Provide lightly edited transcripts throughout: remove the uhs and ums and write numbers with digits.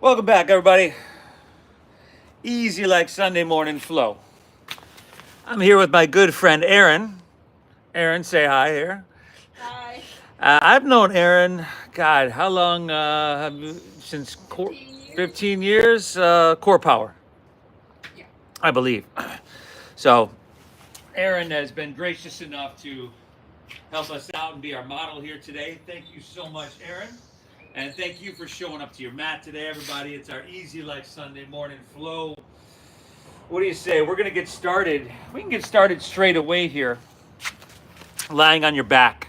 Welcome back, everybody. Easy like Sunday morning flow. I'm here with my good friend Aaron. Aaron, say hi here. Hi. I've known Aaron, God, how long? Since 15 years? 15 years, Core Power, Yeah. I believe. So, Aaron has been gracious enough to help us out and be our model here today. Thank you so much, Aaron. And thank you for showing up to your mat today, everybody. It's our Easy Like Sunday morning flow. What do you say? We're going to get started. We can get started straight away here, lying on your back.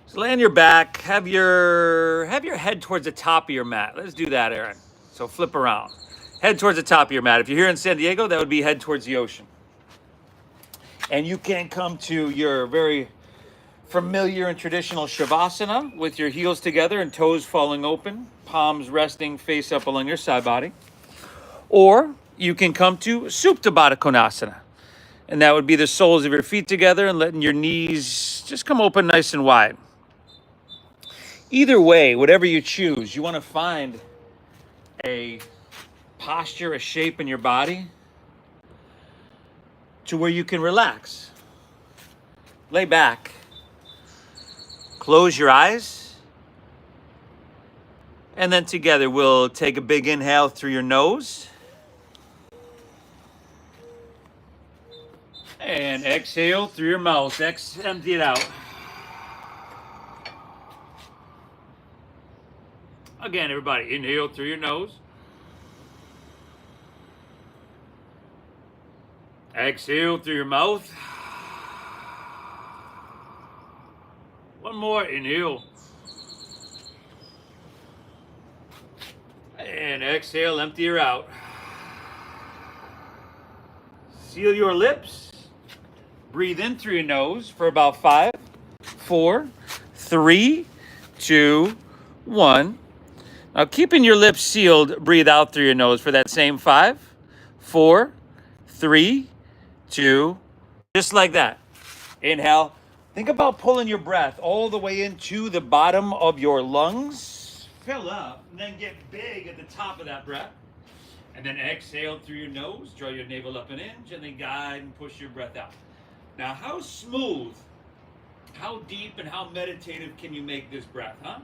So lay on your back. Have your head towards the top of your mat. Let's do that, Aaron. So flip around. Head towards the top of your mat. If you're here in San Diego, that would be head towards the ocean. And you can come to your very familiar and traditional Shavasana with your heels together and toes falling open, palms resting face up along your side body. Or you can come to Supta Baddha Konasana. And that would be the soles of your feet together and letting your knees just come open nice and wide. Either way, whatever you choose, you want to find a posture, a shape in your body to where you can relax. Lay back. Close your eyes. And then together we'll take a big inhale through your nose. And exhale through your mouth. Empty it out. Again, everybody, inhale through your nose. Exhale through your mouth. One more, inhale. And exhale, empty her out. Seal your lips. Breathe in through your nose for about 5, 4, 3, 2, 1. Now, keeping your lips sealed, breathe out through your nose for that same 5, 4, 3, 2, just like that. Inhale. Think about pulling your breath all the way into the bottom of your lungs. Fill up, and then get big at the top of that breath. And then exhale through your nose. Draw your navel up and in. Gently guide and push your breath out. Now, how smooth, how deep, and how meditative can you make this breath, huh?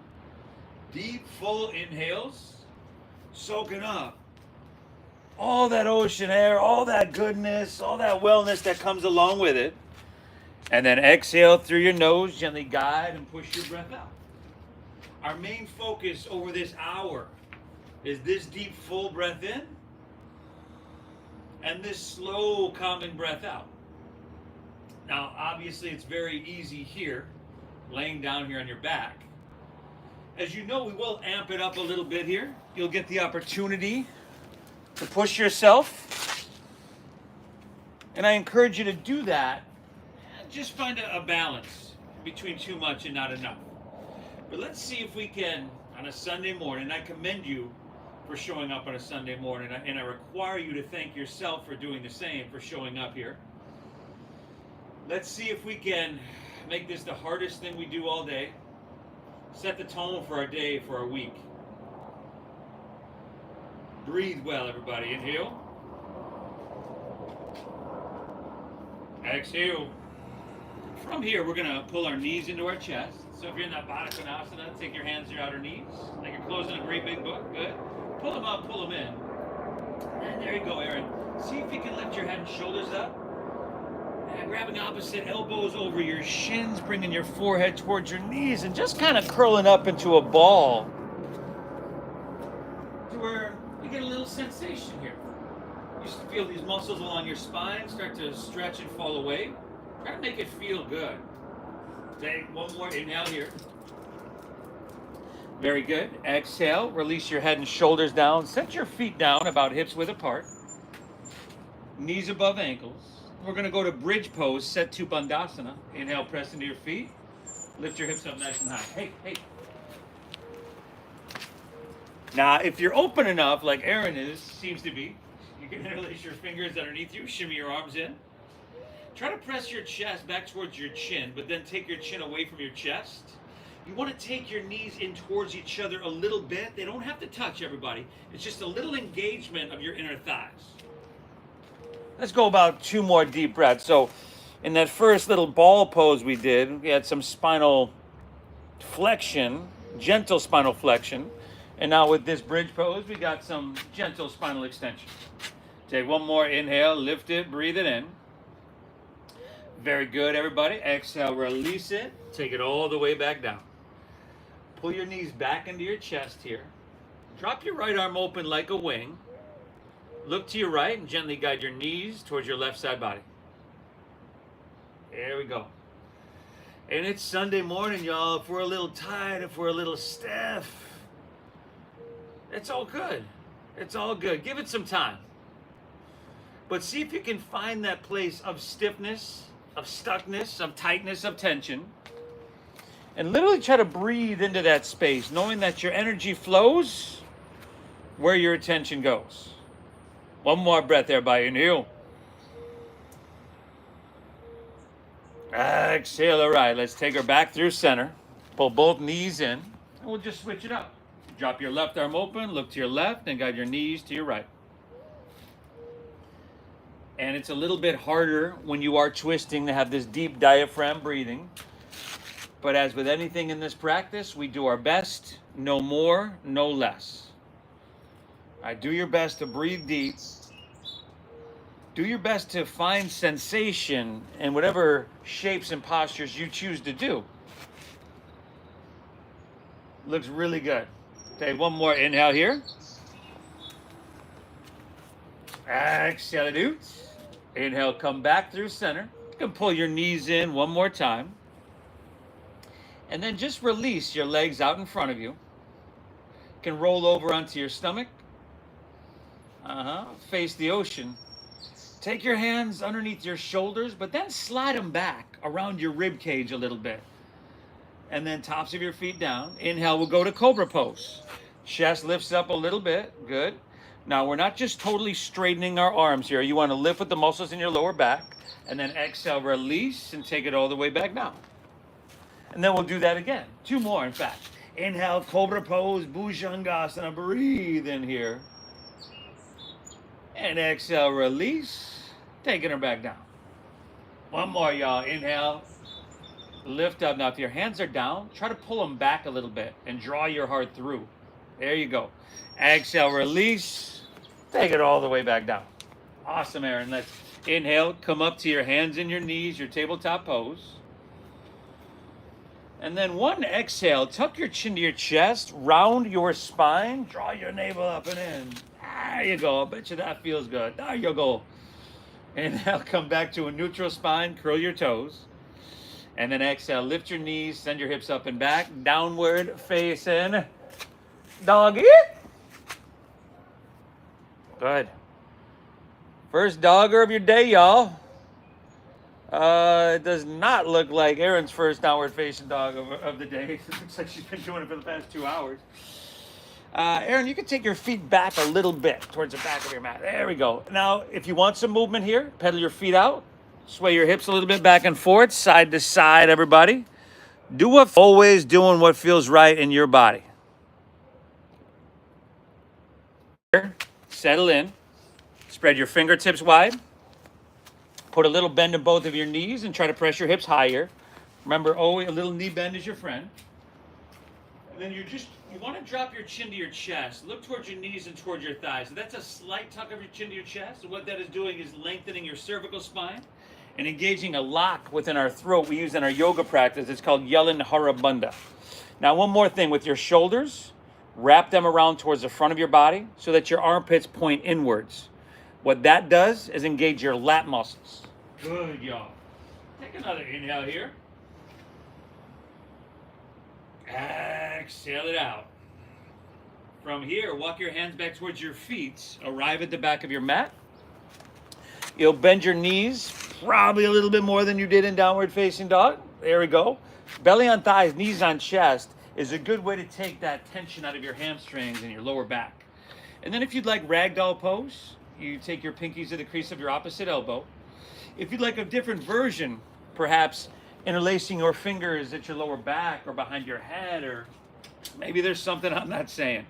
Deep, full inhales, soaking up all that ocean air, all that goodness, all that wellness that comes along with it. And then exhale through your nose, gently guide and push your breath out. Our main focus over this hour is this deep, full breath in and this slow, calming breath out. Now, obviously, it's very easy here, laying down here on your back. As you know, we will amp it up a little bit here. You'll get the opportunity to push yourself. And I encourage you to do that. Just find a balance between too much and not enough. But let's see if we can, on a Sunday morning, I commend you for showing up on a Sunday morning, and I require you to thank yourself for doing the same, for showing up here. Let's see if we can make this the hardest thing we do all day. Set the tone for our day, for our week. Breathe well, everybody. Inhale. Exhale. From here, we're going to pull our knees into our chest. So if you're in that Baddha Konasana, take your hands to your outer knees, like you're closing a great big book. Good. Pull them up, pull them in. And there you go, Aaron. See if you can lift your head and shoulders up. And grabbing opposite elbows over your shins, bringing your forehead towards your knees, and just kind of curling up into a ball to where we get a little sensation here. You feel these muscles along your spine start to stretch and fall away. Try to make it feel good. Take one more inhale here. Very good. Exhale. Release your head and shoulders down. Set your feet down about hips width apart. Knees above ankles. We're going to go to bridge pose, set to Bandhasana. Inhale, press into your feet. Lift your hips up nice and high. Hey. Now, if you're open enough, like Aaron seems to be, you can interlace your fingers underneath you, shimmy your arms in. Try to press your chest back towards your chin, but then take your chin away from your chest. You want to take your knees in towards each other a little bit. They don't have to touch, everybody. It's just a little engagement of your inner thighs. Let's go about 2 more deep breaths. So in that first little ball pose we did, we had some spinal flexion, gentle spinal flexion. And now with this bridge pose, we got some gentle spinal extension. Take one more inhale, lift it, breathe it in. Very good, everybody. Exhale, release it. Take it all the way back down. Pull your knees back into your chest here. Drop your right arm open like a wing. Look to your right and gently guide your knees towards your left side body. There we go. And it's Sunday morning, y'all. If we're a little tired, if we're a little stiff, it's all good. It's all good. Give it some time. But see if you can find that place of stiffness, of stuckness, of tightness, of tension. And literally try to breathe into that space, knowing that your energy flows where your attention goes. One more breath there by inhale. Exhale. All right, let's take her back through center. Pull both knees in, and we'll just switch it up. Drop your left arm open, look to your left, and guide your knees to your right. And it's a little bit harder when you are twisting to have this deep diaphragm breathing. But as with anything in this practice, we do our best, no more, no less. All right, do your best to breathe deep. Do your best to find sensation in whatever shapes and postures you choose to do. Looks really good. Take one more inhale here. Exhale it out. Inhale, come back through center. You can pull your knees in one more time. And then just release your legs out in front of you. You can roll over onto your stomach. Face the ocean. Take your hands underneath your shoulders, but then slide them back around your rib cage a little bit. And then tops of your feet down. Inhale, we'll go to Cobra pose. Chest lifts up a little bit. Good. Now, we're not just totally straightening our arms here. You want to lift with the muscles in your lower back. And then exhale, release, and take it all the way back down. And then we'll do that again. 2 more, in fact. Inhale, Cobra pose, Bhujangasana. Breathe in here. And exhale, release. Taking her back down. One more, y'all. Inhale. Lift up. Now, if your hands are down, try to pull them back a little bit and draw your heart through. There you go. Exhale, release. Take it all the way back down. Awesome, Aaron. Let's inhale. Come up to your hands and your knees, your tabletop pose. And then one exhale. Tuck your chin to your chest. Round your spine. Draw your navel up and in. There you go. I bet you that feels good. There you go. Inhale, come back to a neutral spine. Curl your toes. And then exhale, lift your knees, send your hips up and back. Downward facing doggy. Good. First dogger of your day, y'all. It does not look like Erin's first downward facing dog of the day. It looks like she's been doing it for the past 2 hours. Erin, you can take your feet back a little bit towards the back of your mat. There we go. Now, if you want some movement here, pedal your feet out. Sway your hips a little bit back and forth, side to side, everybody. Always doing what feels right in your body. Settle in. Spread your fingertips wide. Put a little bend in both of your knees and try to press your hips higher. Remember, always a little knee bend is your friend. And then you want to drop your chin to your chest. Look towards your knees and towards your thighs. So that's a slight tuck of your chin to your chest. And what that is doing is lengthening your cervical spine and engaging a lock within our throat we use in our yoga practice. It's called Yelin Harabandha. Now, one more thing with your shoulders. Wrap them around towards the front of your body so that your armpits point inwards. What that does is engage your lat muscles. Good, y'all. Take another inhale here. Exhale it out. From here, walk your hands back towards your feet. Arrive at the back of your mat. You'll bend your knees probably a little bit more than you did in downward facing dog. There we go. Belly on thighs, knees on chest is a good way to take that tension out of your hamstrings and your lower back. And then if you'd like ragdoll pose, you take your pinkies to the crease of your opposite elbow. If you'd like a different version, perhaps interlacing your fingers at your lower back or behind your head, or maybe there's something I'm not saying.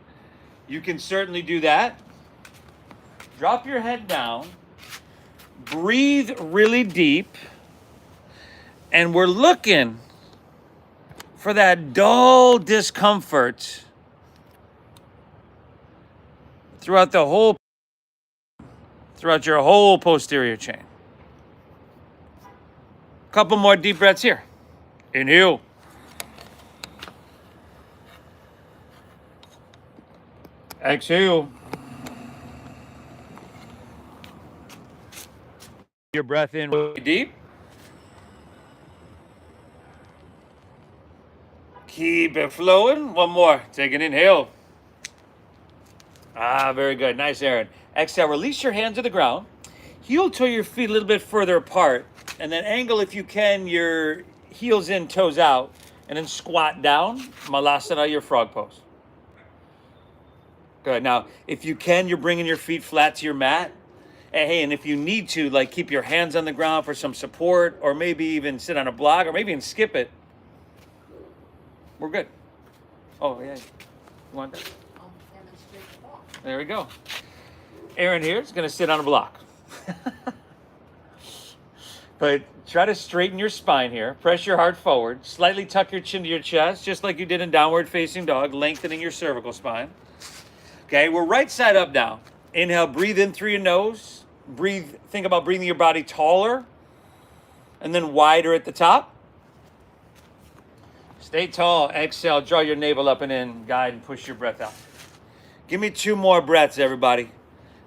You can certainly do that. Drop your head down. Breathe really deep. And we're looking for that dull discomfort throughout your whole posterior chain. Couple more deep breaths here. Inhale. Exhale. Your breath in really deep. Keep it flowing. One more. Take an inhale. Very good. Nice, Aaron. Exhale. Release your hands to the ground. Heel toe your feet a little bit further apart. And then angle, if you can, your heels in, toes out. And then squat down. Malasana, your frog pose. Good. Now, if you can, you're bringing your feet flat to your mat. And hey, and if you need to, like, keep your hands on the ground for some support, or maybe even sit on a block, or maybe even skip it. We're good. Oh, yeah. You want that? There we go. Aaron here is going to sit on a block. But try to straighten your spine here. Press your heart forward. Slightly tuck your chin to your chest, just like you did in downward facing dog, lengthening your cervical spine. Okay, we're right side up now. Inhale, breathe in through your nose. Think about breathing your body taller and then wider at the top. Stay tall. Exhale, draw your navel up and in. Guide and push your breath out. Give me 2 more breaths, everybody.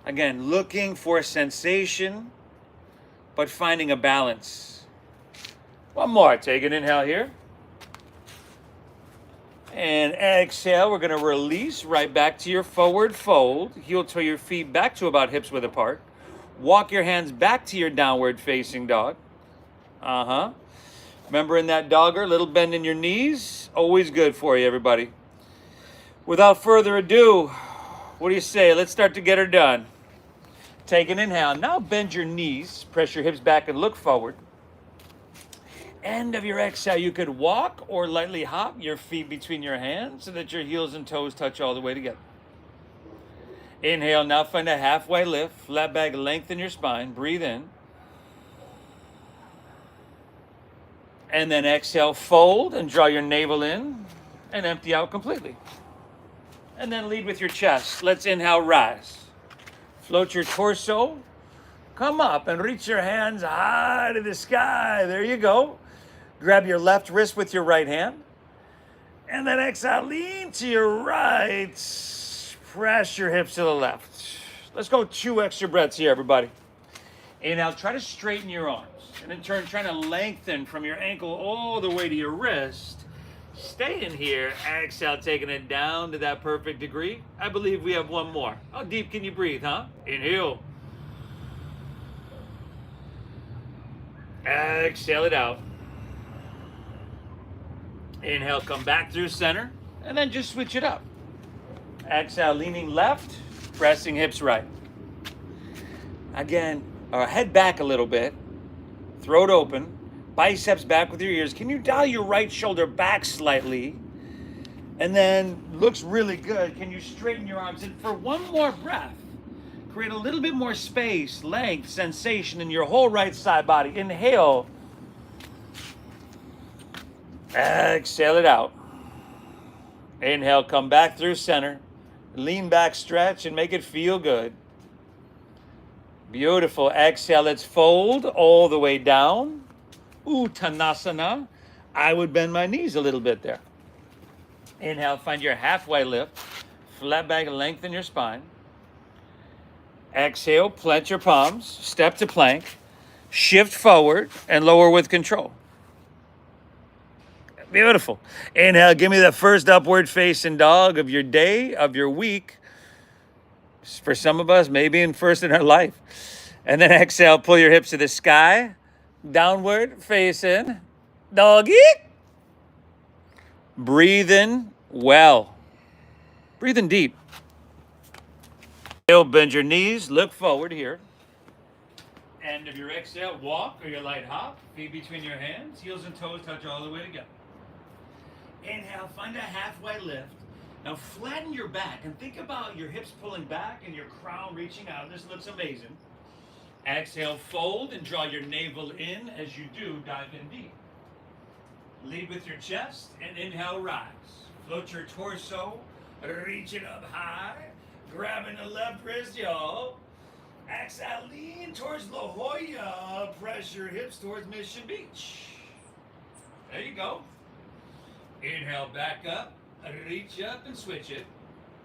Again, looking for a sensation, but finding a balance. One more. Take an inhale here. And exhale. We're going to release right back to your forward fold. Heel toe your feet back to about hips width apart. Walk your hands back to your downward facing dog. Remember in that dogger, little bend in your knees. Always good for you, everybody. Without further ado, what do you say? Let's start to get her done. Take an inhale. Now bend your knees. Press your hips back and look forward. End of your exhale, you could walk or lightly hop your feet between your hands so that your heels and toes touch all the way together. Inhale, now find a halfway lift. Flat back, lengthen your spine. Breathe in. And then exhale, fold and draw your navel in and empty out completely. And then lead with your chest. Let's inhale, rise. Float your torso. Come up and reach your hands high to the sky. There you go. Grab your left wrist with your right hand. And then exhale, lean to your right. Press your hips to the left. Let's go 2 extra breaths here, everybody. Inhale, try to straighten your arms. And in turn, trying to lengthen from your ankle all the way to your wrist. Stay in here. Exhale, taking it down to that perfect degree. I believe we have 1 more. How deep can you breathe, huh? Inhale. Exhale it out. Inhale, come back through center, and then just switch it up. Exhale, leaning left, pressing hips right. Again, head back a little bit, throat open, biceps back with your ears. Can you dial your right shoulder back slightly? And then, looks really good. Can you straighten your arms? And for 1 more breath, create a little bit more space, length, sensation in your whole right side body. Inhale. Exhale it out. Inhale, come back through center. Lean back, stretch, and make it feel good. Beautiful. Exhale, let's fold all the way down. Uttanasana. I would bend my knees a little bit there. Inhale, find your halfway lift. Flat back, lengthen your spine. Exhale, plant your palms. Step to plank. Shift forward and lower with control. Beautiful. Inhale, give me the first upward facing dog of your day, of your week. For some of us, maybe in first in our life. And then exhale, pull your hips to the sky. Downward facing doggy. Breathe in well. Breathe in deep. Bend your knees, look forward here. End of your exhale, walk or your light hop. Feet between your hands, heels and toes touch all the way together. Inhale, find a halfway lift. Now flatten your back and think about your hips pulling back and your crown reaching out. This looks amazing. Exhale, fold and draw your navel in. As you do, dive in deep. Lead with your chest and inhale, rise. Float your torso, reach it up high. Grabbing the left wrist, y'all. Exhale, lean towards La Jolla. Press your hips towards Mission Beach. There you go. Inhale, back up. Reach up and switch it.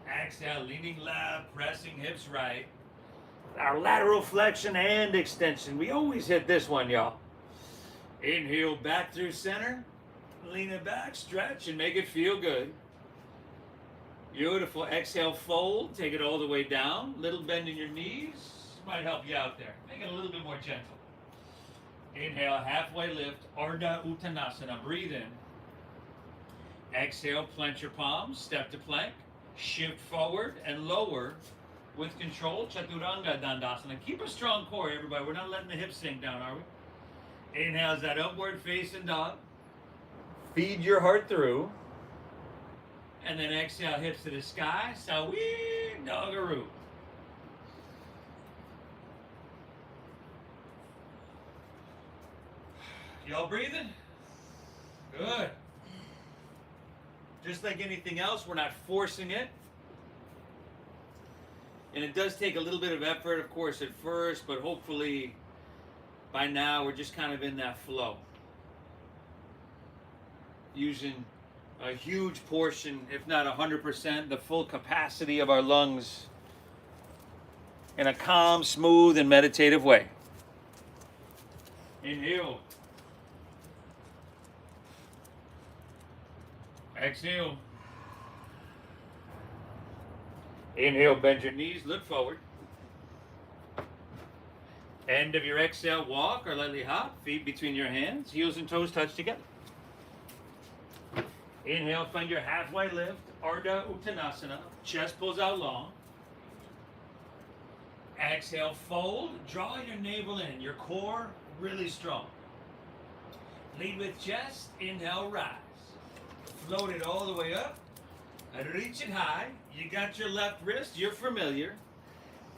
Exhale, leaning left, pressing hips right. Our lateral flexion and extension. We always hit this one, y'all. Inhale, back through center. Lean it back, stretch, and make it feel good. Beautiful. Exhale, fold. Take it all the way down. Little bend in your knees. Might help you out there. Make it a little bit more gentle. Inhale, halfway lift. Ardha Uttanasana. Breathe in. Exhale, plant your palms. Step to plank. Shift forward and lower with control. Chaturanga Dandasana. Keep a strong core, everybody. We're not letting the hips sink down, are we? Inhale is that upward facing dog. Feed your heart through. And then exhale, hips to the sky. Sawi Doggaroo. Y'all breathing? Good. Just like anything else, we're not forcing it. And it does take a little bit of effort, of course, at first, but hopefully by now we're just kind of in that flow. Using a huge portion, if not 100%, the full capacity of our lungs in a calm, smooth, and meditative way. Inhale. Exhale. Inhale, bend your knees, look forward. End of your exhale, walk or lightly hop, feet between your hands, heels and toes touch together. Inhale, find your halfway lift, Ardha Uttanasana, chest pulls out long. Exhale, fold, draw your navel in, your core really strong. Lead with chest, inhale, rise. Float it all the way up, and reach it high. You got your left wrist, you're familiar.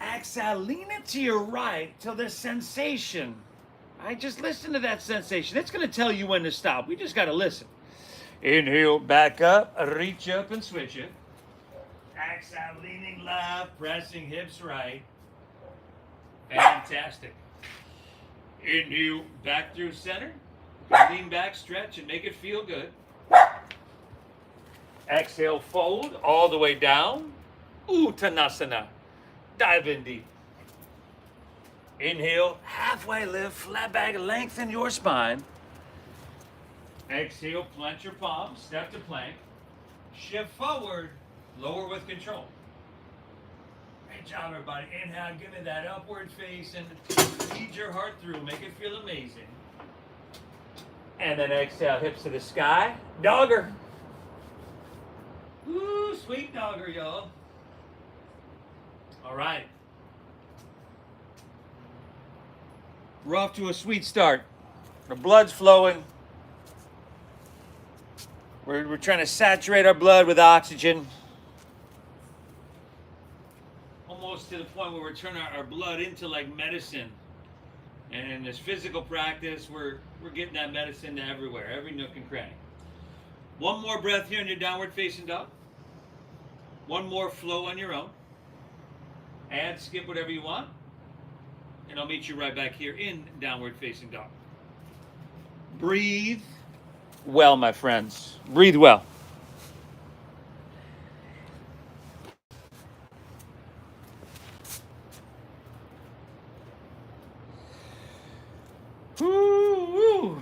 Exhale, lean it to your right till the sensation. Just listen to that sensation. It's going to tell you when to stop. We just got to listen. Inhale, back up, reach up and switch it. Exhale, leaning left, pressing hips right. Fantastic. Inhale, back through center. Lean back, stretch, and make it feel good. Exhale, fold all the way down. Uttanasana. Dive in deep. Inhale, halfway lift, flat back, lengthen your spine. Exhale, plant your palms, step to plank. Shift forward, lower with control. Great job, everybody. Inhale, give me that upward face and feed your heart through. Make it feel amazing. And then exhale, hips to the sky. Dogger. Ooh, sweet dogger, y'all. All right. We're off to a sweet start. The blood's flowing. We're trying to saturate our blood with oxygen. Almost to the point where we're turning our blood into like medicine. And in this physical practice, we're getting that medicine to everywhere, every nook and cranny. One more breath here in your downward facing dog. One more flow on your own. Add, skip whatever you want. And I'll meet you right back here in downward facing dog. Breathe well, my friends. Breathe well. Woo.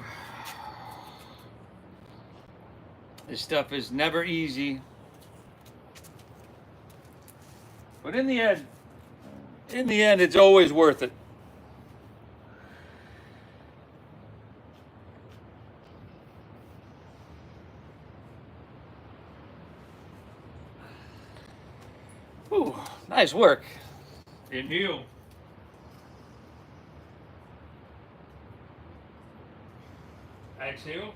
This stuff is never easy. But in the end, it's always worth it. Ooh, nice work. Inhale. Exhale.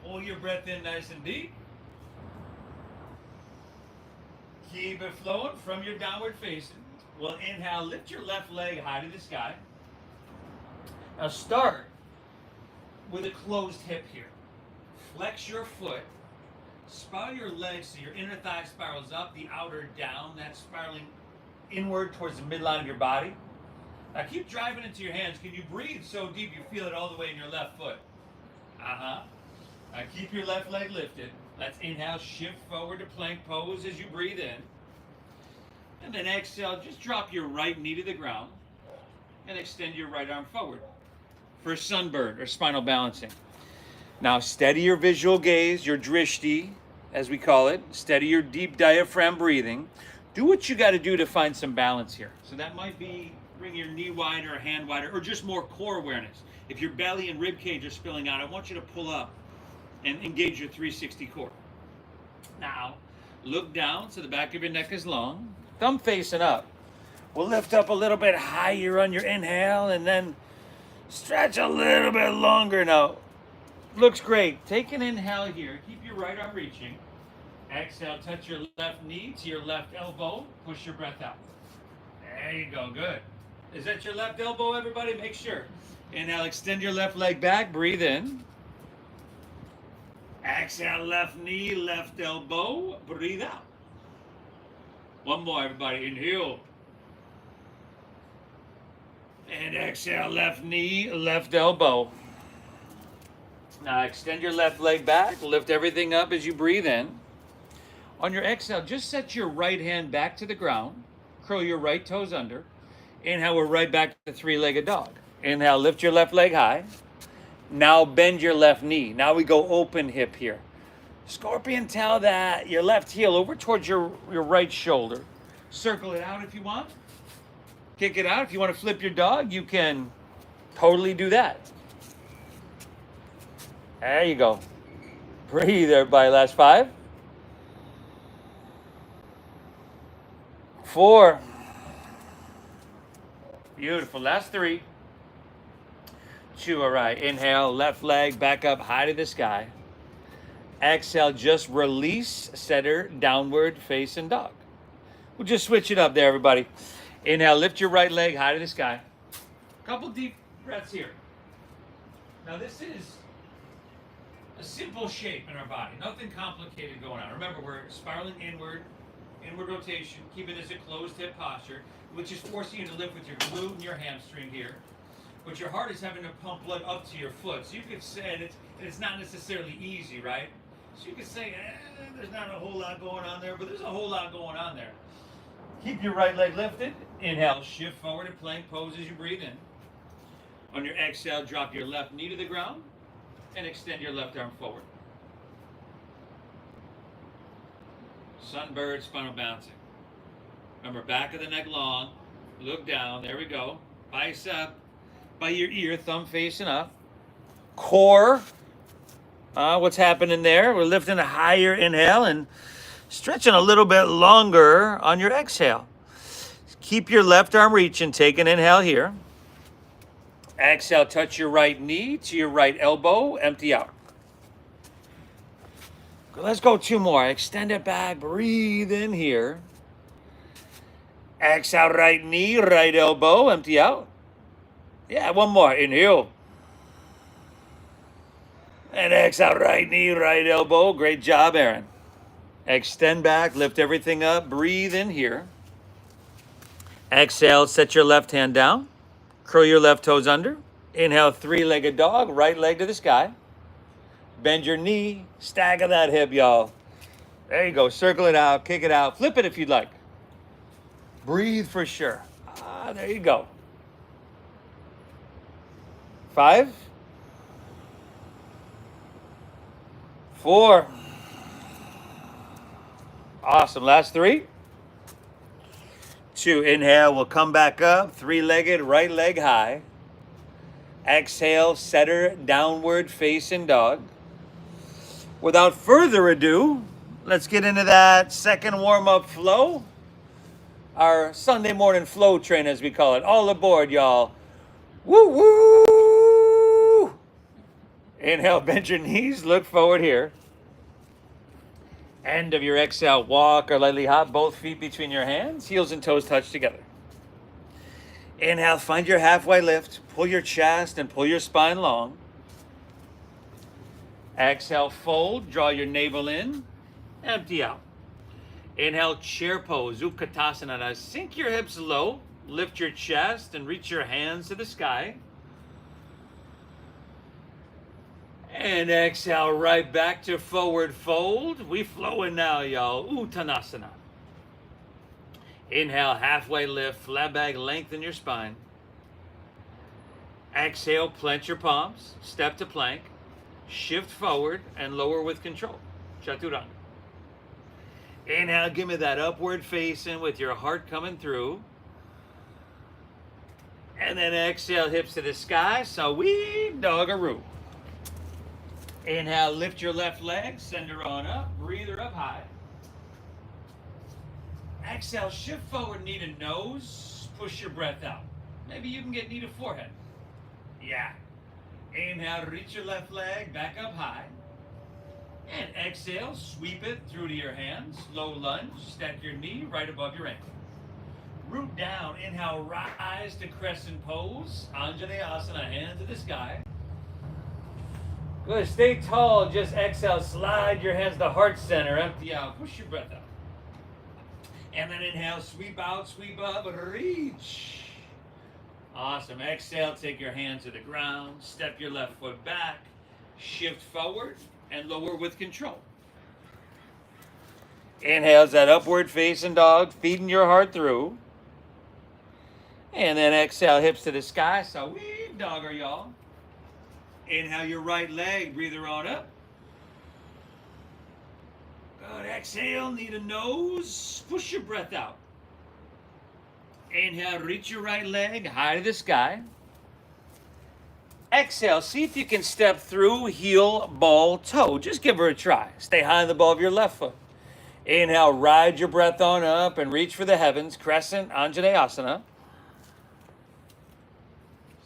Pull your breath in nice and deep. Keep it flowing from your downward facing. We'll inhale, lift your left leg high to the sky. Now start with a closed hip here. Flex your foot. Spiral your legs so your inner thigh spirals up, the outer down. That's spiraling inward towards the midline of your body. Now keep driving into your hands. Can you breathe so deep you feel it all the way in your left foot? Now keep your left leg lifted. Let's inhale, shift forward to plank pose as you breathe in. And then exhale, just drop your right knee to the ground and extend your right arm forward for sunbird or spinal balancing. Now steady your visual gaze, your drishti, as we call it. Steady your deep diaphragm breathing. Do what you got to do to find some balance here. So that might be bring your knee wider, or hand wider, or just more core awareness. If your belly and rib cage are spilling out, I want you to pull up and engage your 360 core. Now, look down so the back of your neck is long. Thumb facing up. We'll lift up a little bit higher on your inhale and then stretch a little bit longer now. Looks great. Take an inhale here. Keep your right arm reaching. Exhale, touch your left knee to your left elbow. Push your breath out. There you go. Good. Is that your left elbow, everybody? Make sure. Inhale, extend your left leg back. Breathe in. Exhale, left knee, left elbow. Breathe out. One more, everybody. Inhale. And exhale, left knee, left elbow. Now extend your left leg back. Lift everything up as you breathe in. On your exhale, just set your right hand back to the ground. Curl your right toes under. Inhale, we're right back to three-legged dog. Inhale, lift your left leg high. Now bend your left knee. Now we go open hip here. Scorpion tail that, your left heel over towards your right shoulder. Circle it out if you want. Kick it out. If you want to flip your dog, you can totally do that. There you go. Breathe, everybody. Last 5. 4. Beautiful. Last 3. 2. All right. Inhale, left leg back up high to the sky. Exhale, just release, setter, downward, face, and dog. We'll just switch it up there, everybody. Inhale, lift your right leg high to the sky. Couple deep breaths here. Now this is a simple shape in our body. Nothing complicated going on. Remember, we're spiraling inward rotation. Keep it as a closed hip posture, which is forcing you to lift with your glute and your hamstring here. But your heart is having to pump blood up to your foot. So you could say it's not necessarily easy, right? So you could say, there's not a whole lot going on there, but there's a whole lot going on there. Keep your right leg lifted. Inhale, shift forward in plank pose as you breathe in. On your exhale, drop your left knee to the ground and extend your left arm forward. Sunbird, spinal bouncing. Remember, back of the neck long. Look down. There we go. Bicep by your ear, thumb facing up. Core. What's happening there? We're lifting a higher inhale and stretching a little bit longer on your exhale. Keep your left arm reaching. Take an inhale here. Exhale, touch your right knee to your right elbow. Empty out. Let's go 2 more. Extend it back. Breathe in here. Exhale, right knee, right elbow. Empty out. Yeah, 1 more. Inhale. And exhale, right knee, right elbow. Great job, Aaron. Extend back, lift everything up. Breathe in here. Exhale, set your left hand down. Curl your left toes under. Inhale, three-legged dog, right leg to the sky. Bend your knee, stagger that hip, y'all. There you go. Circle it out, kick it out. Flip it if you'd like. Breathe for sure. There you go. 5. 4. Awesome. Last 3. 2. Inhale. We'll come back up. Three-legged, right leg high. Exhale, setter, downward facing dog. Without further ado, let's get into that second warm-up flow. Our Sunday morning flow train, as we call it. All aboard, y'all. Woo woo! Inhale, bend your knees, look forward here. End of your exhale, walk or lightly hop, both feet between your hands, heels and toes touch together. Inhale, find your halfway lift, pull your chest and pull your spine long. Exhale, fold, draw your navel in, empty out. Inhale, chair pose, Utkatasana. Now sink your hips low, lift your chest and reach your hands to the sky. And exhale, right back to forward fold. We flowing now, y'all. Uttanasana. Inhale, halfway lift, flat back, lengthen your spine. Exhale, plant your palms, step to plank, shift forward and lower with control. Chaturanga. Inhale, give me that upward facing with your heart coming through. And then exhale, hips to the sky, Sawi Doggaroo. Inhale, lift your left leg, send her on up, breathe her up high. Exhale, shift forward, knee to nose, push your breath out. Maybe you can get knee to forehead. Yeah. Inhale, reach your left leg, back up high. And exhale, sweep it through to your hands, low lunge, stack your knee right above your ankle. Root down, inhale, rise to crescent pose, Anjaneyasana, hands to the sky. Good, stay tall, just exhale, slide your hands to heart center, empty out, push your breath out. And then inhale, sweep out, sweep up, reach. Awesome, exhale, take your hands to the ground, step your left foot back, shift forward, and lower with control. Inhale's that upward facing dog, feeding your heart through. And then exhale, hips to the sky, so we dogger, y'all. Inhale your right leg, breathe her on up. Good, exhale, knee to nose, push your breath out. Inhale, reach your right leg, high to the sky. Exhale, see if you can step through heel, ball, toe. Just give her a try. Stay high on the ball of your left foot. Inhale, ride your breath on up and reach for the heavens, crescent, Anjaneyasana.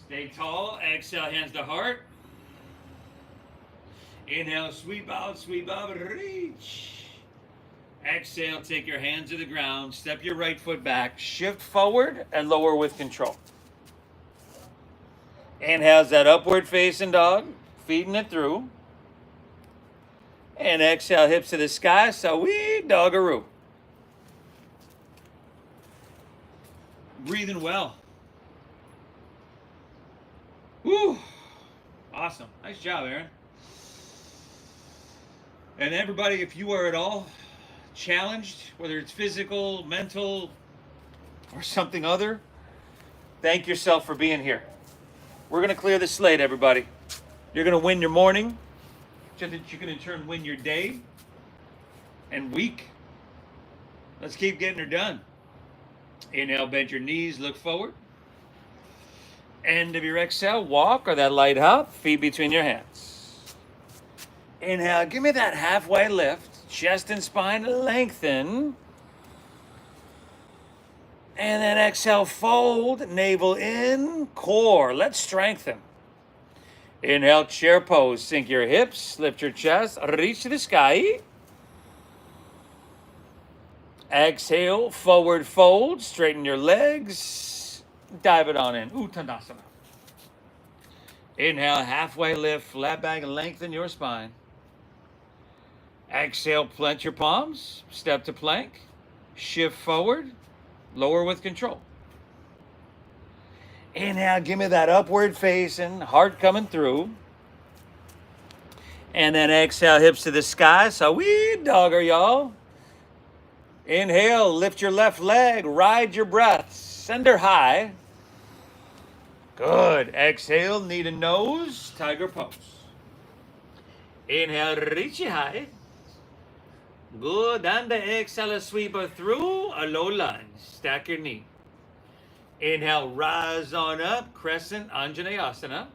Stay tall, exhale, hands to heart. Inhale, sweep out, reach. Exhale, take your hands to the ground, step your right foot back, shift forward and lower with control. Inhale's that upward facing dog, feeding it through. And exhale, hips to the sky, Sawi Doggaroo. Breathing well. Woo! Awesome. Nice job, Aaron. And everybody, if you are at all challenged, whether it's physical, mental, or something other, thank yourself for being here. We're going to clear the slate, everybody. You're going to win your morning, so that you can in turn win your day and week. Let's keep getting her done. Inhale, bend your knees, look forward. End of your exhale, walk or that light hop, feet between your hands. Inhale, give me that halfway lift, chest and spine lengthen. And then exhale, fold, navel in, core. Let's strengthen. Inhale, chair pose. Sink your hips, lift your chest, reach to the sky. Exhale, forward fold, straighten your legs, dive it on in, Uttanasana. Inhale, halfway lift, flat back, and lengthen your spine. Exhale, plant your palms, step to plank, shift forward, lower with control. Inhale, give me that upward facing, heart coming through. And then exhale, hips to the sky, Sawi Dogger, y'all. Inhale, lift your left leg, ride your breath, send her high. Good. Exhale, knee to nose, tiger pose. Inhale, reach it high. Good. And the exhale, sweep her through, a low lunge. Stack your knee. Inhale, rise on up, crescent, Anjaneyasana.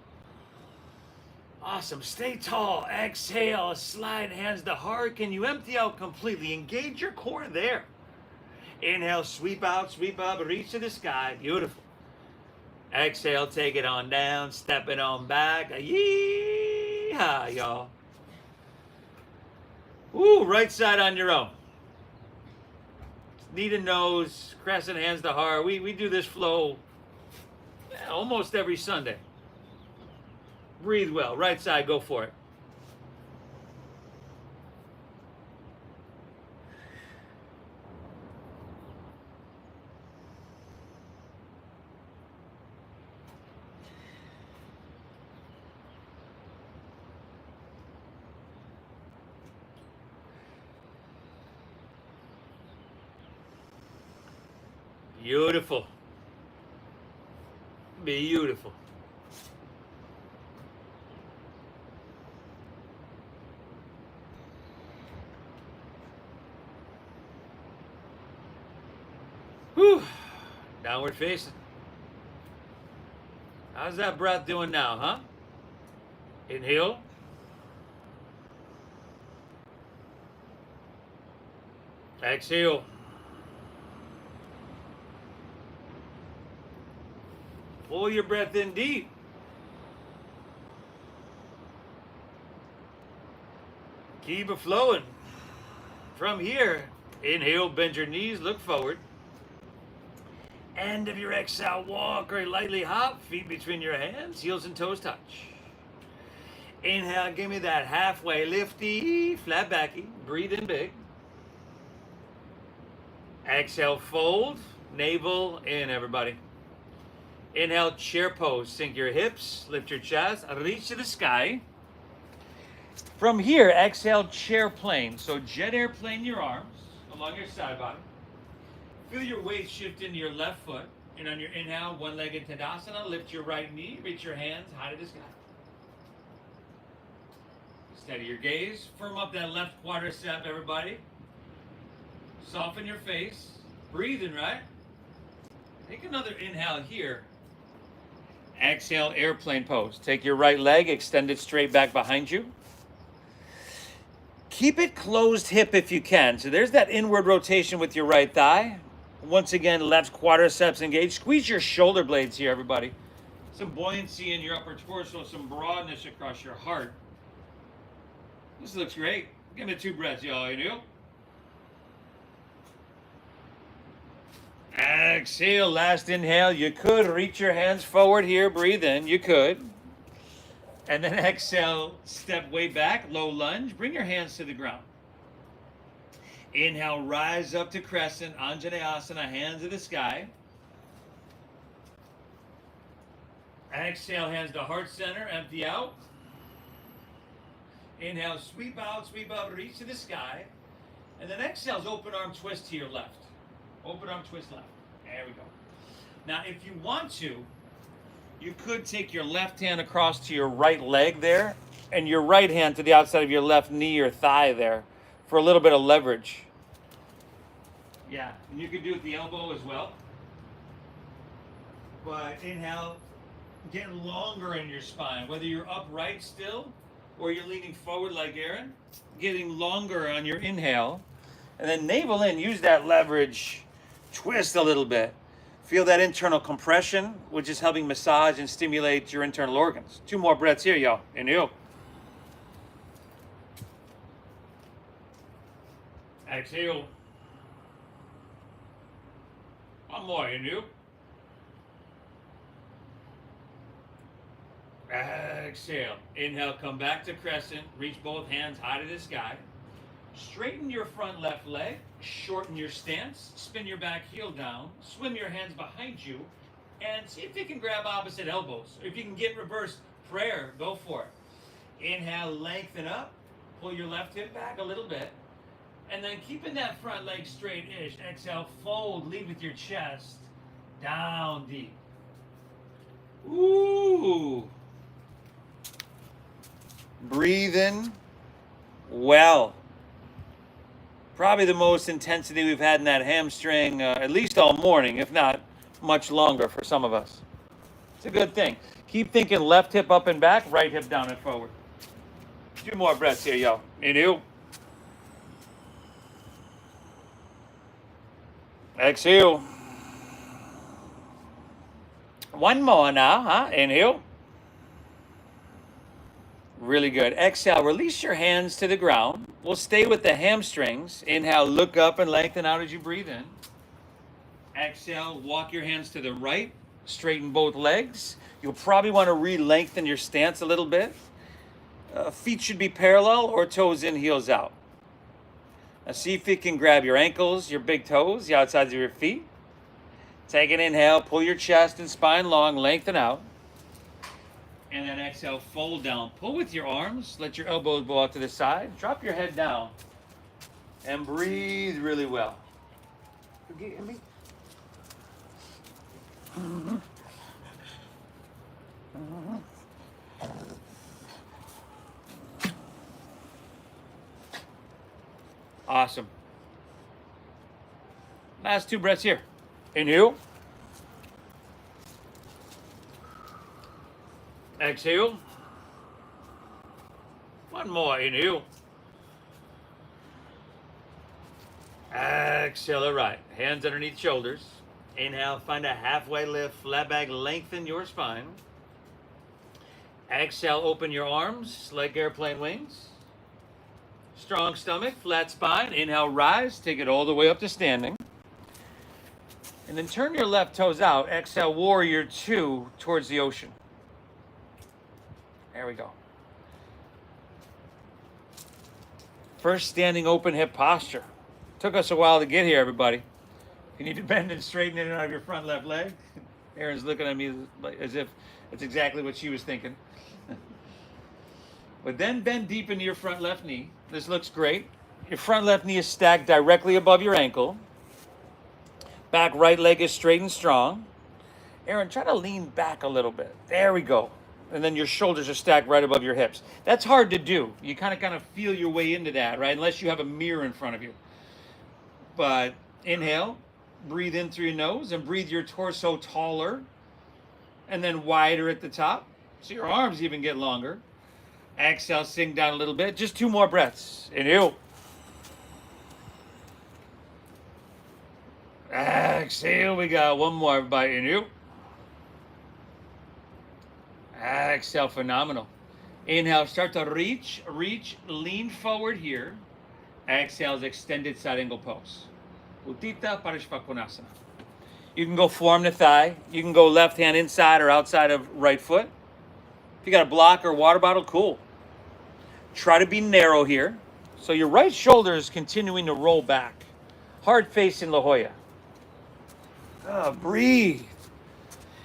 Awesome. Stay tall. Exhale, slide hands to heart. Can you empty out completely? Engage your core there. Inhale, sweep out, sweep up, reach to the sky. Beautiful. Exhale, take it on down, step it on back. Yeehaw, y'all. Ooh, right side on your own. Knee to nose, crescent, hands to heart. We do this flow almost every Sunday. Breathe well. Right side, go for it. Beautiful. Beautiful. Whew. Downward facing. How's that breath doing now, huh? Inhale. Exhale. Pull your breath in deep. Keep it flowing. From here, inhale, bend your knees, look forward. End of your exhale, walk or lightly hop, feet between your hands, heels and toes touch. Inhale, give me that halfway lifty, flat backy, breathe in big. Exhale, fold, navel in, everybody. Inhale, chair pose, sink your hips, lift your chest, reach to the sky. From here, exhale, chair plane. So jet airplane your arms along your side body. Feel your weight shift into your left foot. And on your inhale, one-legged Tadasana, lift your right knee, reach your hands high to the sky. Steady your gaze, firm up that left quadricep, everybody. Soften your face, breathing, right? Take another inhale here. Exhale, airplane pose. Take your right leg, extend it straight back behind you. Keep it closed hip if you can. So there's that inward rotation with your right thigh. Once again, left quadriceps engaged. Squeeze your shoulder blades here, everybody. Some buoyancy in your upper torso, some broadness across your heart. This looks great. Give me 2 breaths, y'all. Inhale. Exhale, last inhale. You could reach your hands forward here. Breathe in. You could. And then exhale, step way back, low lunge. Bring your hands to the ground. Inhale, rise up to crescent, Anjaneyasana, hands to the sky. Exhale, hands to heart center, empty out. Inhale, sweep out, reach to the sky. And then exhale, open arm twist to your left. Open arm twist left. There we go. Now, if you want to, you could take your left hand across to your right leg there, and your right hand to the outside of your left knee or thigh there for a little bit of leverage. Yeah, and you could do it the elbow as well. But inhale, get longer in your spine, whether you're upright still or you're leaning forward like Aaron, getting longer on your inhale. And then navel in, use that leverage, twist a little bit. Feel that internal compression, which is helping massage and stimulate your internal organs. 2 more breaths here, y'all. Inhale. Exhale. 1 more. Inhale. Exhale. Inhale, come back to crescent. Reach both hands high to the sky. Straighten your front left leg. Shorten your stance. Spin your back heel down. Swim your hands behind you. And see if you can grab opposite elbows. If you can get reverse prayer, go for it. Inhale, lengthen up. Pull your left hip back a little bit. And then keeping that front leg straight-ish. Exhale, fold, lead with your chest. Down deep. Ooh. Breathe in well. Probably the most intensity we've had in that hamstring, at least all morning, if not much longer for some of us. It's a good thing. Keep thinking left hip up and back, right hip down and forward. 2 more breaths here, y'all. Inhale. Exhale. One more now, huh? Inhale. Really good. Exhale, release your hands to the ground. We'll stay with the hamstrings. Inhale, look up and lengthen out as you breathe in. Exhale, walk your hands to the right, straighten both legs. You'll probably want to re-lengthen your stance a little bit. Feet should be parallel or toes in, heels out. Now see if you can grab your ankles, your big toes, the outsides of your feet. Take an inhale, pull your chest and spine long, lengthen out. And then exhale, fold down. Pull with your arms, let your elbows go out to the side. Drop your head down and breathe really well. Forget me. Awesome. Last 2 breaths here. Inhale. Exhale. One more. Inhale. Exhale. All right. Hands underneath shoulders. Inhale. Find a halfway lift. Flat back. Lengthen your spine. Exhale. Open your arms like airplane wings. Strong stomach. Flat spine. Inhale. Rise. Take it all the way up to standing. And then turn your left toes out. Exhale. Warrior 2 towards the ocean. There we go. First standing open hip posture. Took us a while to get here, everybody. You need to bend and straighten in and out of your front left leg. Erin's looking at me as if it's exactly what she was thinking. But then bend deep into your front left knee. This looks great. Your front left knee is stacked directly above your ankle. Back right leg is straight and strong. Erin, try to lean back a little bit. There we go. And then your shoulders are stacked right above your hips. That's hard to do. You kind of feel your way into that, right? Unless you have a mirror in front of you. But inhale, breathe in through your nose and breathe your torso taller and then wider at the top. So your arms even get longer. Exhale, sink down a little bit. Just 2 more breaths. Inhale. Exhale, we got 1 more, everybody. Inhale. Exhale, phenomenal. Inhale, start to reach, lean forward here. Exhale is extended side angle pose. Uttita Parishvakonasana. You can go forearm to thigh. You can go left hand inside or outside of right foot. If you got a block or water bottle, cool. Try to be narrow here. So your right shoulder is continuing to roll back. Hard face in La Jolla. Breathe.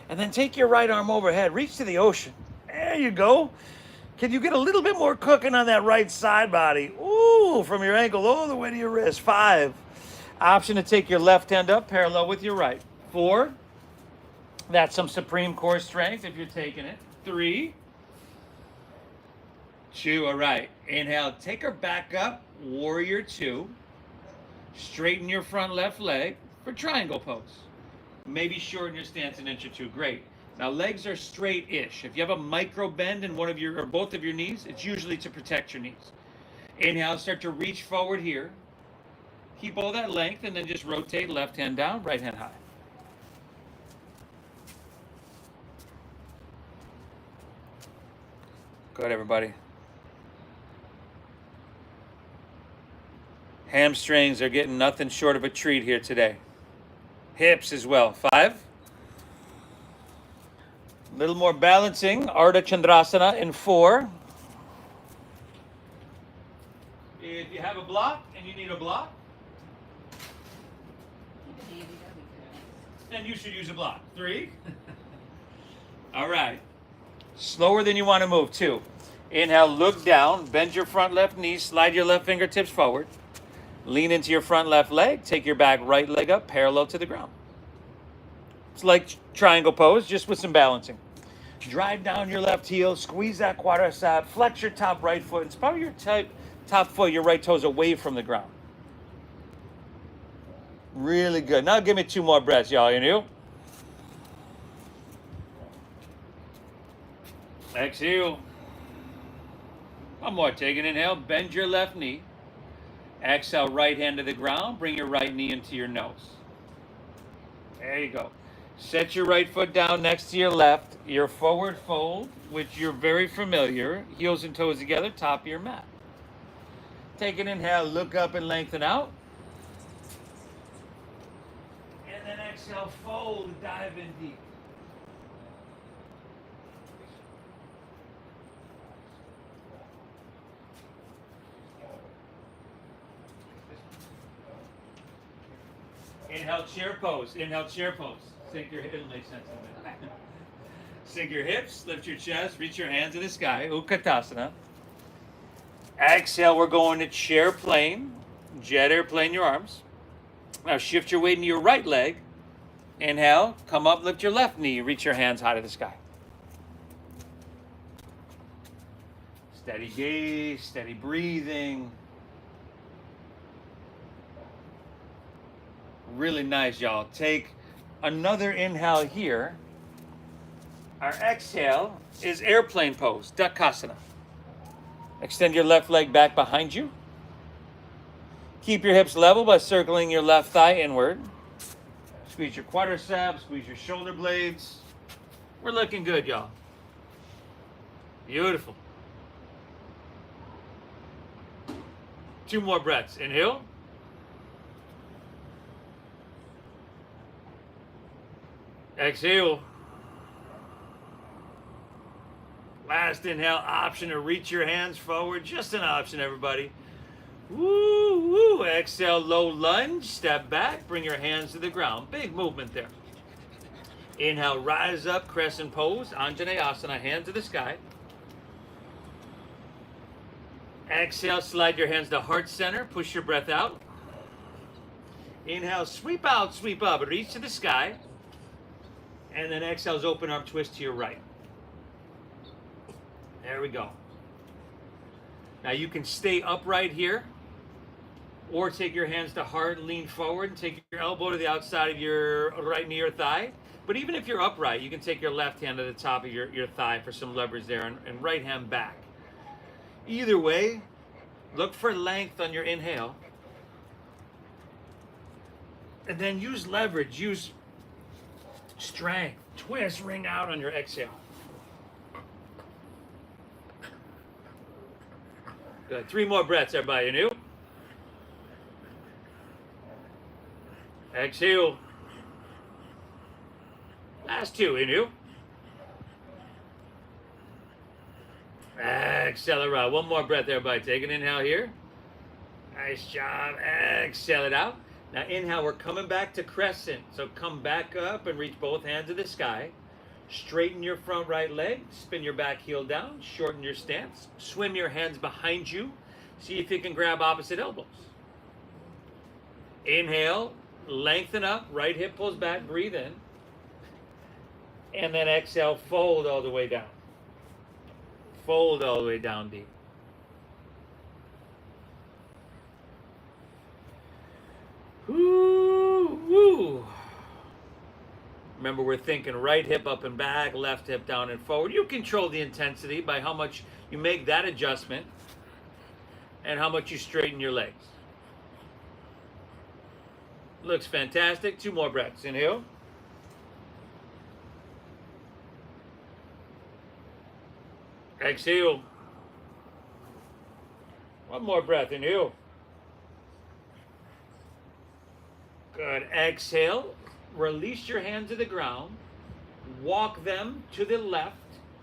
And then take your right arm overhead. Reach to the ocean. There you go. Can you get a little bit more cooking on that right side body? Ooh, from your ankle all the way to your wrist. 5. Option to take your left hand up parallel with your right. 4. That's some supreme core strength if you're taking it. 3. 2. All right. Inhale. Take her back up. Warrior 2. Straighten your front left leg for triangle pose. Maybe shorten your stance an inch or 2. Great. Now legs are straight-ish. If you have a micro bend in one of your or both of your knees, it's usually to protect your knees. Inhale, start to reach forward here. Keep all that length and then just rotate left hand down, right hand high. Good, everybody. Hamstrings are getting nothing short of a treat here today. Hips as well. 5. A little more balancing. Ardha Chandrasana in 4. If you have a block and you need a block, then you should use a block. 3. All right. Slower than you want to move. 2. Inhale, look down. Bend your front left knee. Slide your left fingertips forward. Lean into your front left leg. Take your back right leg up parallel to the ground. It's like triangle pose, just with some balancing. Drive down your left heel. Squeeze that quadricep. Flex your top right foot. It's probably your top foot, your right toes away from the ground. Really good. Now give me 2 more breaths, y'all. Inhale. Exhale. 1 more. Take an inhale. Bend your left knee. Exhale, right hand to the ground. Bring your right knee into your nose. There you go. Set your right foot down next to your left. Your forward fold, which you're very familiar. Heels and toes together, top of your mat. Take an inhale, look up and lengthen out. And then exhale, fold, dive in deep. Inhale, chair pose. Inhale, chair pose. Sink your hips. It'll make sense in a minute. Okay. Sink your hips, lift your chest, reach your hands to the sky. Utkatasana. Exhale, we're going to chair plane. Jet airplane your arms. Now shift your weight into your right leg. Inhale, come up, lift your left knee, reach your hands high to the sky. Steady gaze, steady breathing. Really nice, y'all. Take another inhale here. Our exhale is airplane pose, Dakasana. Extend your left leg back behind you. Keep your hips level by circling your left thigh inward. Squeeze your quadriceps, squeeze your shoulder blades. We're looking good, y'all. Beautiful. 2 more breaths. Inhale. Exhale. Last inhale, option to reach your hands forward. Just an option, everybody. Woo, woo. Exhale, low lunge. Step back. Bring your hands to the ground. Big movement there. Inhale, rise up, crescent pose. Anjaneyasana, hands to the sky. Exhale, slide your hands to heart center. Push your breath out. Inhale, sweep out, sweep up. Reach to the sky. And then exhale's open arm twist to your right. There we go. Now you can stay upright here, or take your hands to heart, lean forward, and take your elbow to the outside of your right knee or thigh. But even if you're upright, you can take your left hand to the top of your thigh for some leverage there, and right hand back. Either way, look for length on your inhale. And then use leverage, use strength. Twist, ring out on your exhale. Good. 3 more breaths, everybody. Inhale. Exhale. Last 2. Inhale. Exhale. 1 more breath, everybody. Take an inhale here. Nice job. Exhale it out. Now inhale, we're coming back to crescent. So come back up and reach both hands to the sky. Straighten your front right leg. Spin your back heel down. Shorten your stance. Swim your hands behind you. See if you can grab opposite elbows. Inhale, lengthen up. Right hip pulls back. Breathe in. And then exhale, fold all the way down. Fold all the way down deep. Woo, woo. Remember, we're thinking right hip up and back, left hip down and forward. You control the intensity by how much you make that adjustment and how much you straighten your legs. Looks fantastic. 2 more breaths. Inhale. Exhale. 1 more breath. Inhale. Good. Exhale. Release your hands to the ground. Walk them to the left.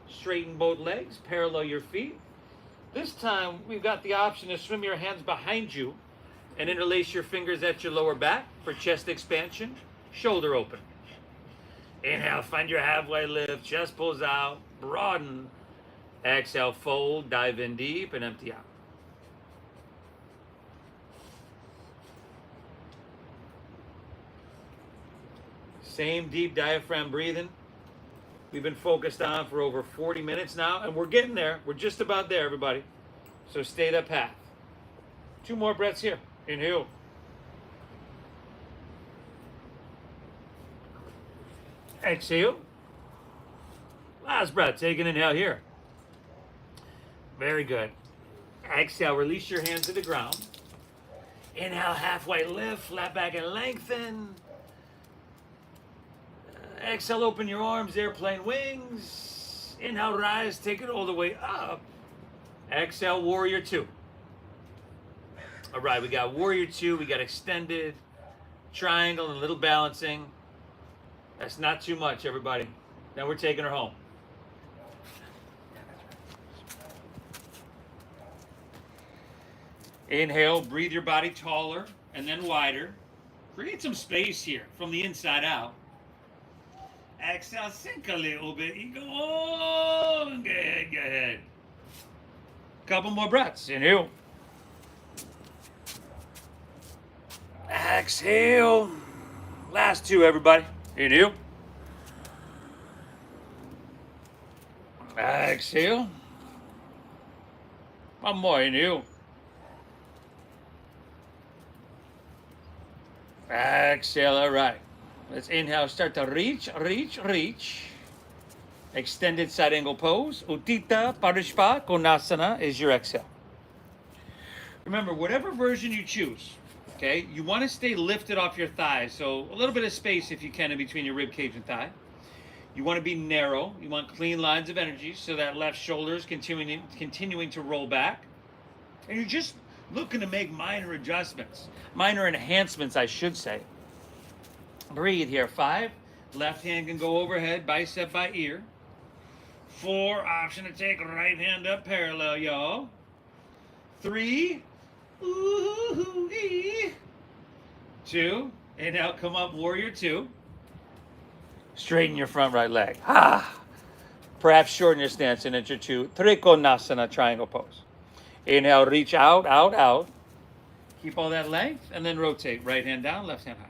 Straighten both legs. Parallel your feet. This time, we've got the option to swim your hands behind you and interlace your fingers at your lower back for chest expansion. Shoulder open. Inhale. Find your halfway lift. Chest pulls out. Broaden. Exhale. Fold. Dive in deep and empty out. Same deep diaphragm breathing we've been focused on for over 40 minutes now, and we're getting there. We're just about there, everybody. So stay that path. 2 more breaths here. Inhale. Exhale. Last breath. Take an inhale here. Very good. Exhale. Release your hands to the ground. Inhale, halfway lift, flat back and lengthen. Exhale, open your arms, airplane wings. Inhale, rise, take it all the way up. Exhale, warrior two. All right, we got warrior two, we got extended, triangle, and a little balancing. That's not too much, everybody. Then we're taking her home. Inhale, breathe your body taller and then wider. Create some space here from the inside out. Exhale, sink a little bit. You go on. Go ahead, go ahead. Couple more breaths. Inhale. Exhale. Last two, everybody. Inhale. Exhale. One more. Inhale. Exhale. All right. Let's inhale. Start to reach, reach, reach. Extended side angle pose. Uttita Parishva Konasana is your exhale. Remember, whatever version you choose, okay, you want to stay lifted off your thighs. So a little bit of space, if you can, in between your rib cage and thigh. You want to be narrow. You want clean lines of energy so that left shoulder is continuing to roll back. And you're just looking to make minor adjustments, minor enhancements, I should say. Breathe here. 5. Left hand can go overhead, bicep by ear. 4. Option to take right hand up parallel, y'all. 3. Ooh-hoo-hoo-ee. 2. Inhale, come up, warrior 2. Straighten your front right leg. Perhaps shorten your stance and enter 2. Trikonasana, triangle pose. Inhale, reach out, out, out. Keep all that length, and then rotate. Right hand down, left hand high.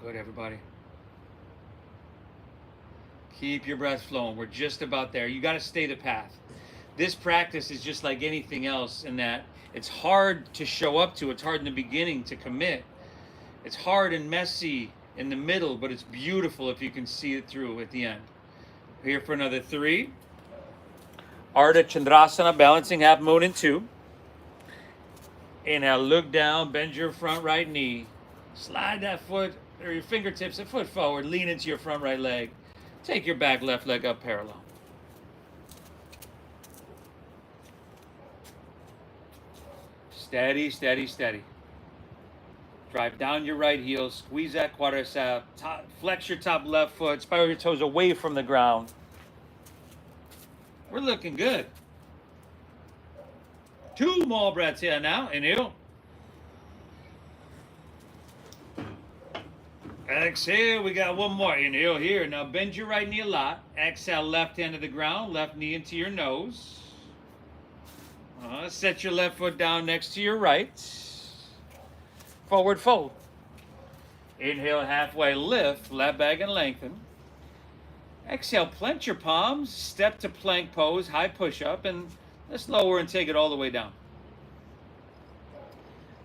Good, everybody. Keep your breath flowing. We're just about there. You got to stay the path. This practice is just like anything else in that it's hard to show up to. It's hard in the beginning to commit. It's hard and messy in the middle, but it's beautiful if you can see it through at the end. Here for another 3. Ardha Chandrasana, balancing half moon in 2. Inhale, look down, bend your front right knee. Slide that foot or your fingertips a foot forward. Lean into your front right leg. Take your back left leg up parallel. Steady, steady, steady. Drive down your right heel. Squeeze that quadricep. Flex your top left foot. Spiral your toes away from the ground. We're looking good. 2 more breaths here now. Inhale. Exhale. We got one more. Inhale here. Now bend your right knee a lot. Exhale. Left hand to the ground. Left knee into your nose. Set your left foot down next to your right. Forward fold. Inhale, halfway lift. Left leg and lengthen. Exhale, plant your palms. Step to plank pose. High push-up. And let's lower and take it all the way down.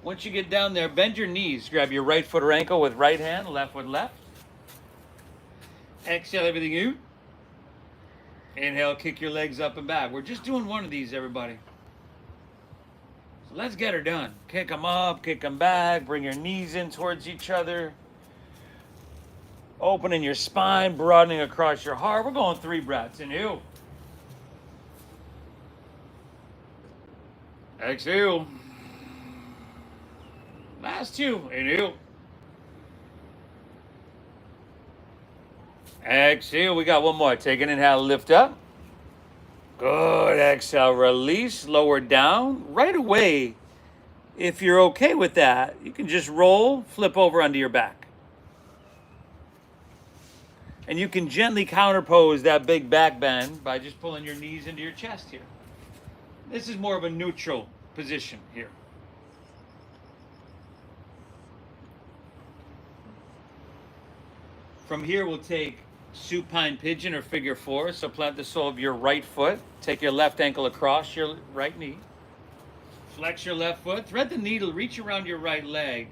Once you get down there, bend your knees. Grab your right foot or ankle with right hand. Left foot left. Exhale, everything out. Inhale, kick your legs up and back. We're just doing one of these, everybody. So let's get her done. Kick them up, kick them back. Bring your knees in towards each other. Opening your spine, broadening across your heart. We're going 3 breaths. Inhale. Exhale. Last 2. Inhale. Exhale. We got one more. Take an inhale, lift up. Good. Exhale, release, lower down. Right away, if you're okay with that, you can just roll, flip over onto your back. And you can gently counterpose that big back bend by just pulling your knees into your chest here. This is more of a neutral position here. From here, we'll take supine pigeon or figure 4. So plant the sole of your right foot. Take your left ankle across your right knee. Flex your left foot. Thread the needle, reach around your right leg,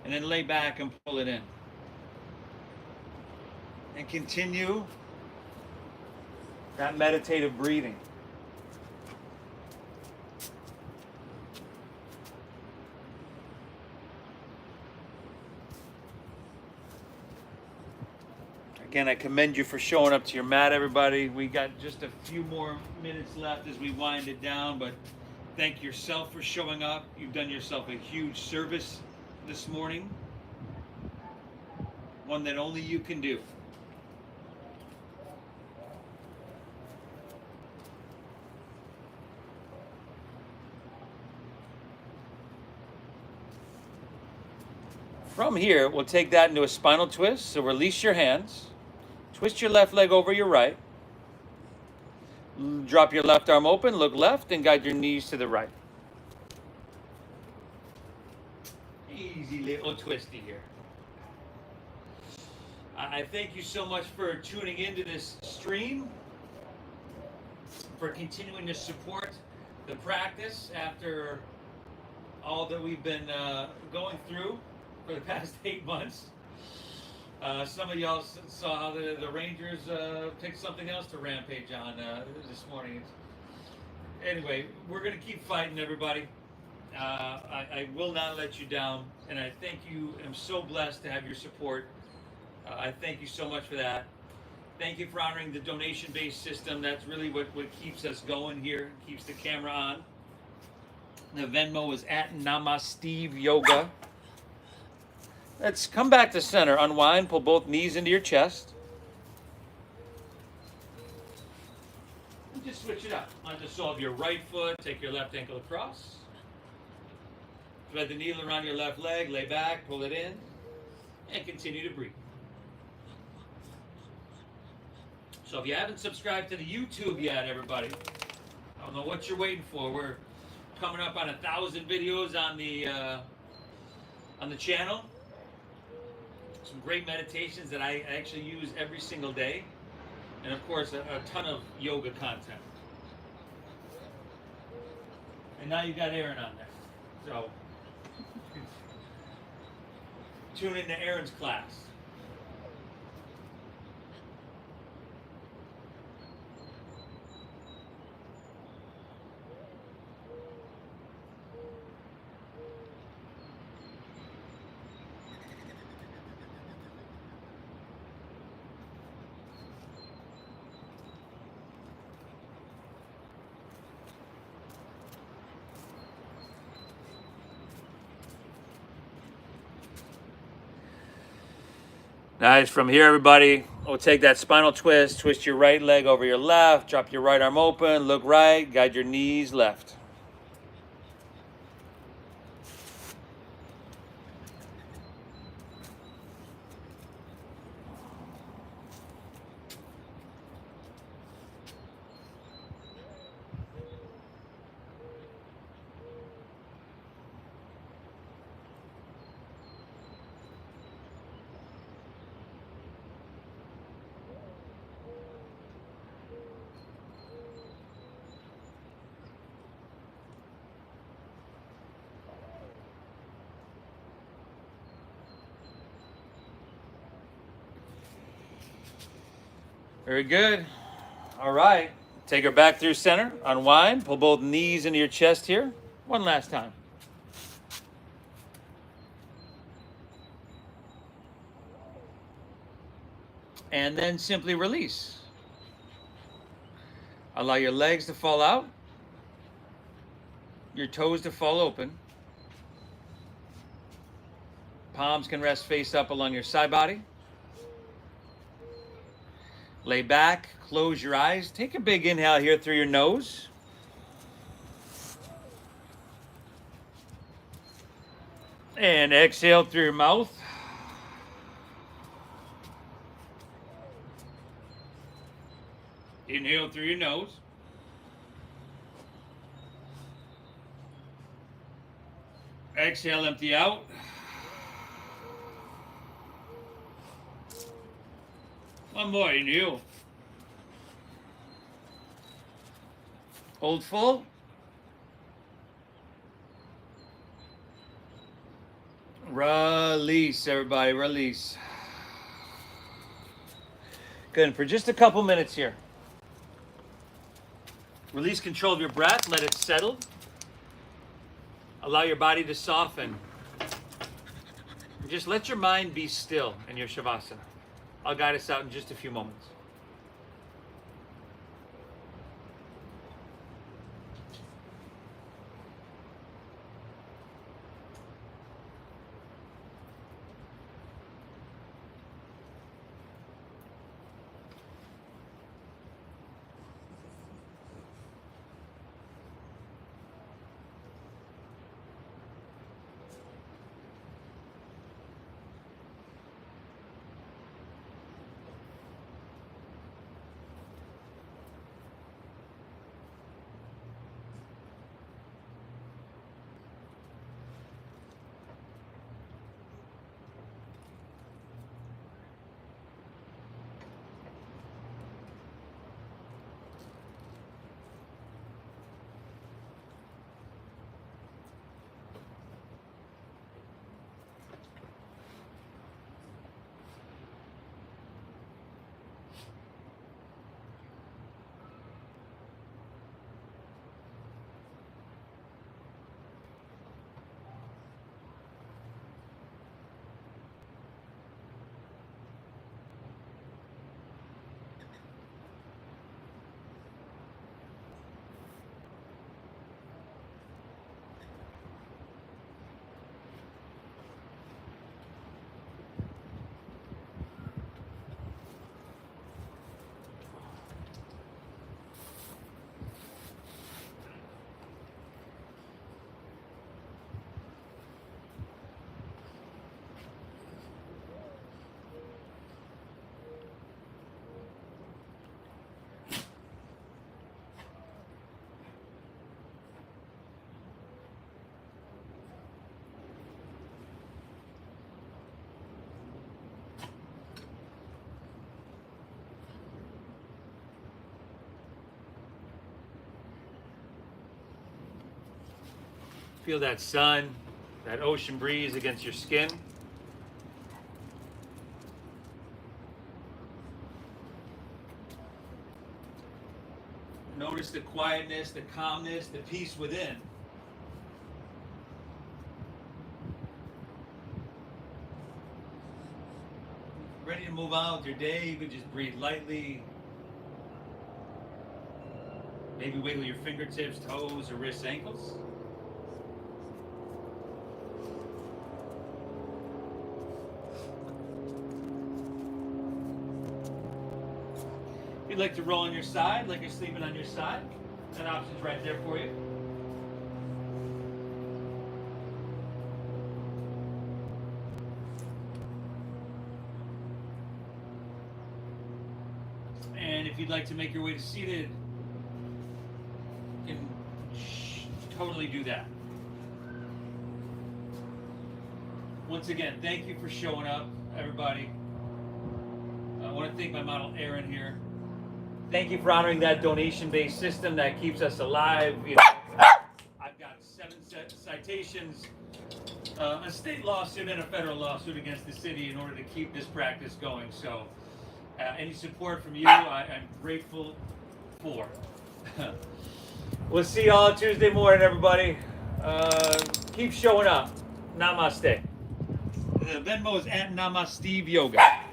and then lay back and pull it in. And continue that meditative breathing. Again, I commend you for showing up to your mat, everybody. We got just a few more minutes left as we wind it down, but thank yourself for showing up. You've done yourself a huge service this morning, one that only you can do. From here, we'll take that into a spinal twist. So release your hands. Twist your left leg over your right. Drop your left arm open, look left, and guide your knees to the right. Easy little twisty here. I thank you so much for tuning into this stream, for continuing to support the practice after all that we've been going through for the past 8 months. Some of y'all saw how the Rangers picked something else to rampage on this morning. Anyway, we're going to keep fighting, everybody. I will not let you down, and I thank you. I'm so blessed to have your support. I thank you so much for that. Thank you for honoring the donation-based system. That's really what keeps us going here, keeps the camera on. The Venmo is at Namasteve Yoga. Let's come back to center. Unwind, pull both knees into your chest. And just switch it up. On the sole of your right foot, take your left ankle across. Thread the needle around your left leg, lay back, pull it in, and continue to breathe. So if you haven't subscribed to the YouTube yet, everybody, I don't know what you're waiting for. We're coming up on 1,000 videos on the channel. Some great meditations that I actually use every single day. And of course, a ton of yoga content. And now you've got Aaron on there. So, tune into Aaron's class. Nice. From here, everybody, we'll take that spinal twist, twist your right leg over your left, drop your right arm open, look right, guide your knees left. Very good. All right. Take her back through center. Unwind. Pull both knees into your chest here. One last time. And then simply release. Allow your legs to fall out. Your toes to fall open. Palms can rest face up along your side body. Lay back, close your eyes. Take a big inhale here through your nose. And exhale through your mouth. Inhale through your nose. Exhale, empty out. One more, inhale. Hold full. Release, everybody, release. Good, and for just a couple minutes here. Release control of your breath, let it settle. Allow your body to soften. Just let your mind be still in your Shavasana. I'll guide us out in just a few moments. Feel that sun, that ocean breeze against your skin. Notice the quietness, the calmness, the peace within. Ready to move on with your day, you could just breathe lightly. Maybe wiggle your fingertips, toes, or wrists, ankles. If you'd like to roll on your side, like you're sleeping on your side, that option's right there for you. And if you'd like to make your way to seated, you can totally do that. Once again, thank you for showing up, everybody. I want to thank my model, Erin, here. Thank you for honoring that donation-based system that keeps us alive. You know, I've got 7 citations, a state lawsuit and a federal lawsuit against the city in order to keep this practice going. So any support from you, I'm grateful for. We'll see you all Tuesday morning, everybody. Keep showing up. Namaste. The Venmo is at Namasteve Yoga.